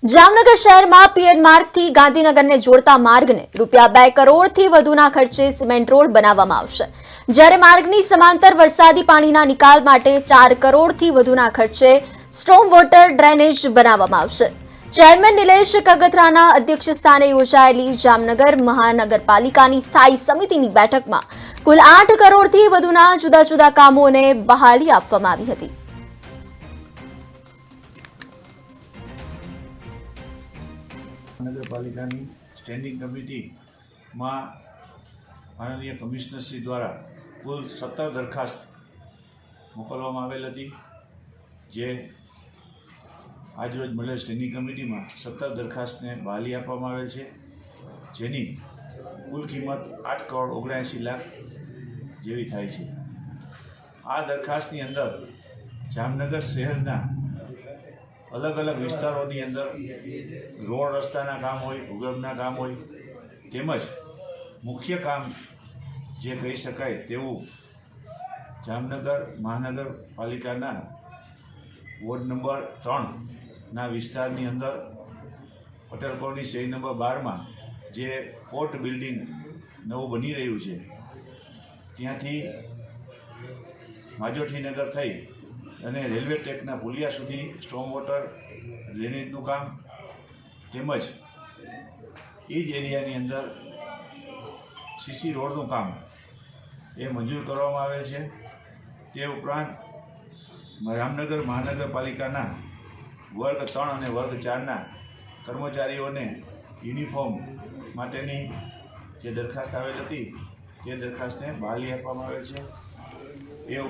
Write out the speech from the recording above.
જામનગર શહેરમાં પીએન માર્ગથી ગાંધીનગરને જોડતા માર્ગને ₹2 કરોડથી વધુના ખર્ચે સિમેન્ટ રોડ બનાવવામાં આવશે, જ્યારે માર્ગની સમાંતર વરસાદી પાણીના નિકાલ માટે ₹4 કરોડથી વધુના ખર્ચે સ્ટોર્મ વોટર ડ્રેનેજ બનાવવામાં આવશે। ચેરમેન નિલેશ કગથરાના અધ્યક્ષસ્થાને યોજાયેલી જામનગર મહાનગરપાલિકાની સ્થાયી સમિતિની બેઠકમાં કુલ 8 કરોડથી વધુના જુદા જુદા કામોને બહાલી આપવામાં આવી હતી। નગરપાલિકાની સ્ટેન્ડિંગ કમિટીમાં માનનીય કમિશનરશ્રી દ્વારા કુલ 17 દરખાસ્ત મોકલવામાં આવેલ હતી, જે આજરોજ મળેલ સ્ટેન્ડિંગ કમિટીમાં 17 દરખાસ્તને બહાલી આપવામાં આવેલ છે, જેની કુલ કિંમત 8 કરોડ 79 લાખ જેવી થાય છે। આ દરખાસ્તની અંદર જામનગર શહેરના અલગ અલગ વિસ્તારોની અંદર રોડ રસ્તાના કામ હોય, ભૂગર્ભના કામ હોય, તેમજ મુખ્ય કામ જે કહી શકાય તેવું જામનગર મહાનગરપાલિકાના વોર્ડ નંબર 3ના વિસ્તારની અંદર પટેલ કોલોની શેરી નંબર 12માં જે કોર્ટ બિલ્ડિંગ નવું બની રહ્યું છે, ત્યાંથી માજોઠીનગર થઈ અને રેલવે ટ્રેકના પુલિયા સુધી સ્ટોર્મ વોટર ડ્રેનેજનું કામ, તેમજ એ જ એરિયાની અંદર સીસી રોડનું કામ એ મંજૂર કરવામાં આવેલ છે। તે ઉપરાંત જામનગર મહાનગરપાલિકાના વર્ગ 3 અને વર્ગ 4ના કર્મચારીઓને યુનિફોર્મ માટેની જે દરખાસ્ત આવેલ હતી તે દરખાસ્તને બહાલી આપવામાં આવેલ છે।